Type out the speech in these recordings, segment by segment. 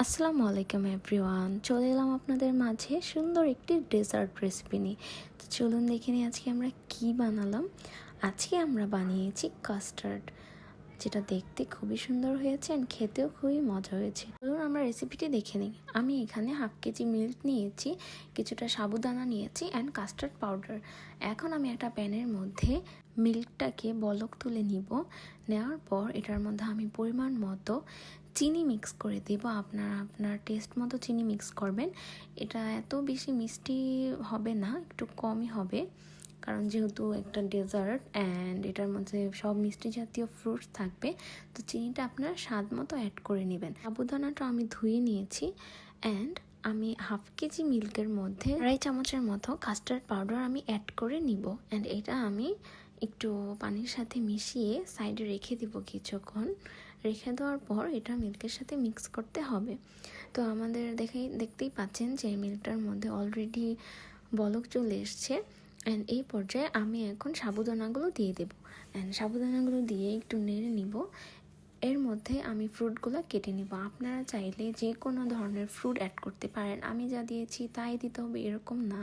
আসসালামু আলাইকুম এভরিওয়ান, চলে এলাম আপনাদের মাঝে সুন্দর একটি ডেজার্ট রেসিপি নিয়ে। তো চলুন দেখে নিই আজকে আমরা কি বানালাম। আজকে আমরা বানিয়েছি কাস্টার্ড, যেটা দেখতে খুবই সুন্দর হয়েছে অ্যান্ড খেতেও খুবই মজা হয়েছে। চলুন আমরা রেসিপিটি দেখে নিই। আমি এখানে 1/2 কেজি মিল্ক নিয়েছি, কিছুটা সাবুদানা নিয়েছি অ্যান্ড কাস্টার্ড পাউডার। এখন আমি একটা প্যানের মধ্যে মিল্কটাকে বলক তুলে নিব। নেওয়ার পর এটার মধ্যে আমি পরিমাণ মতো চিনি মিক্স করে দেব। আপনারা আপনার টেস্ট মতো চিনি মিক্স করবেন। এটা এত বেশি মিষ্টি হবে না, একটু কমই হবে, কারণ যেহেতু একটা ডেজার্ট অ্যান্ড এটার মধ্যে সব মিষ্টি জাতীয় ফ্রুটস থাকবে, তো চিনিটা আপনার স্বাদ মতো অ্যাড করে নেবেন। সাবুদানাটা আমি ধুয়ে নিয়েছি অ্যান্ড আমি 1/2 কেজি মিল্কের মধ্যে 2.5 চামচের মতো কাস্টার্ড পাউডার আমি অ্যাড করে নিব অ্যান্ড এটা আমি একটু পানির সাথে মিশিয়ে সাইডে রেখে দিব কিছুক্ষণ। রেখে দেওয়ার পর এটা মিল্কের সাথে মিক্স করতে হবে। তো আমাদের দেখতেই পাচ্ছেন যে মিল্কটার মধ্যে অলরেডি বলক চলে এসছে অ্যান্ড এই পর্যায়ে আমি এখন সাবুদানাগুলো দিয়ে দেবো অ্যান্ড সাবুদানাগুলো দিয়ে একটু নেড়ে নিব। এর মধ্যে আমি ফ্রুটগুলো কেটে নিব। আপনারা চাইলে যে কোনো ধরনের ফ্রুট অ্যাড করতে পারেন, আমি যা দিয়েছি তাই দিতে হবে এরকম না।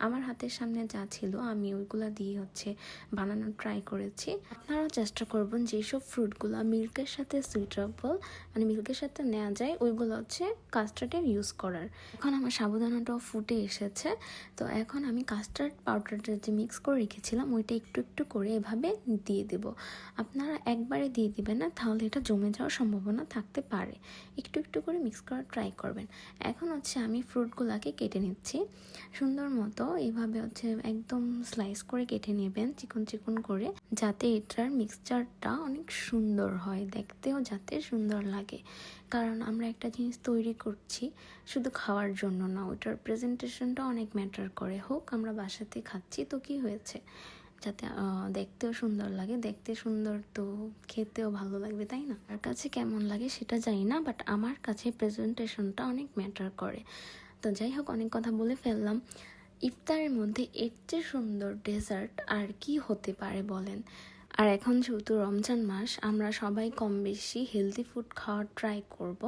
আমার হাতের সামনে যা ছিল আমি ওইগুলো দিয়ে বানানোর ট্রাই করেছি। আপনারাও চেষ্টা করবেন যেসব ফ্রুটগুলো মিল্কের সাথে সুইটেবল, মানে মিল্কের সাথে নেওয়া যায়, ওইগুলো কাস্টার্ডের ইউজ করার। এখন আমার সাবুদানাটাও ফুটে এসেছে, তো এখন আমি কাস্টার্ড পাউডারটা যে মিক্স করে রেখেছিলাম ওইটা একটু একটু করে এভাবে দিয়ে দেব। আপনারা একবারে দিয়ে দিবেন না, তাহলে এটা জমে যাওয়ার সম্ভাবনা থাকতে পারে। একটু একটু করে মিক্স করার ট্রাই করবেন। এখন আমি ফ্রুটগুলোকে কেটে নিচ্ছি সুন্দর মতো। এইভাবে একদম স্লাইস করে কেটে নেবেন, চিকন চিকন করে, যাতে এটার মিক্সচারটা অনেক সুন্দর হয়, দেখতেও যাতে সুন্দর লাগে। কারণ আমরা একটা জিনিস তৈরি করছি শুধু খাওয়ার জন্য না, ওইটার প্রেজেন্টেশনটা অনেক ম্যাটার করে। হোক আমরা বাসাতে খাচ্ছি তো কি হয়েছে, যাতে দেখতেও সুন্দর লাগে। দেখতে সুন্দর তো খেতেও ভালো লাগবে, তাই না? আমার কাছে কেমন লাগে সেটা জানি না, বাট আমার কাছে প্রেজেন্টেশনটা অনেক ম্যাটার করে। তো যাই হোক, অনেক কথা বলে ফেললাম। ইফতারের মধ্যে এর চেয়ে সুন্দর ডেজার্ট আর কি হতে পারে বলেন? আর এখন যেহেতু রমজান মাস, আমরা সবাই কম বেশি হেলদি ফুড খাওয়ার ট্রাই করব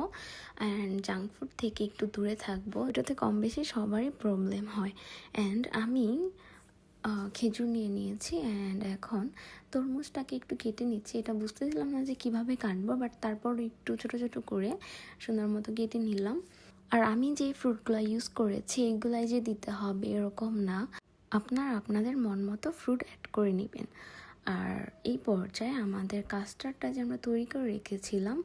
অ্যান্ড জাঙ্ক ফুড থেকে একটু দূরে থাকবো। এটাতে কম বেশি সবারই প্রবলেম হয়। অ্যান্ড আমি খেজুর নিয়ে নিয়েছি অ্যান্ড এখন তরমুজটাকে একটু কেটে নিচ্ছি। এটা বুঝতেছিলাম না যে কিভাবে কাটবো, বাট তারপর একটু ছোটো ছোটো করে সুন্দর মতো কেটে নিলাম। আর আমি যে ফ্রুটগুলো ইউজ করেছি এগুলাই যে দিতে হবে এরকম না, আপনারা আপনাদের মন মতো ফ্রুট অ্যাড করে নেবেন। আর এই পর্যায়ে আমাদের কাস্টার্ডটা যে আমরা তৈরি করে রেখেছিলাম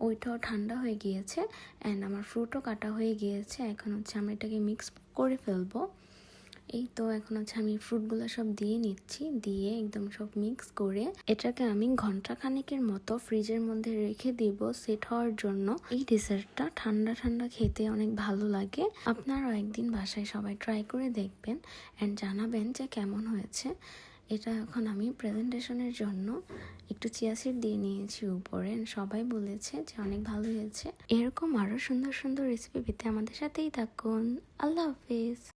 ওইটাও ঠান্ডা হয়ে গিয়েছে অ্যান্ড আমার ফ্রুটও কাটা হয়ে গিয়েছে। এখন আমি এটাকে মিক্স করে ফেলবো। এই তো এখন আমি ফ্রুটগুলো সব দিয়ে নিচ্ছি, দিয়ে একদম সব মিক্স করে এটাকে আমি ঘন্টা খানেকের মতো ফ্রিজের মধ্যে রেখে দিব সেট হওয়ার জন্য। এই ডেজার্টটা ঠান্ডা ঠান্ডা খেতে অনেক ভালো লাগে। আপনারাও একদিন বাসায় সবাই ট্রাই করে দেখবেন অ্যান্ড জানাবেন যে কেমন হয়েছে। এটা এখন আমি প্রেজেন্টেশনের জন্য একটু চিয়া সিড দিয়ে নিয়েছি উপরে, সবাই বলেছে যে অনেক ভালো হয়েছে। এরকম আরও সুন্দর সুন্দর রেসিপি পেতে আমাদের সাথেই থাকুন। আল্লাহ হাফিজ।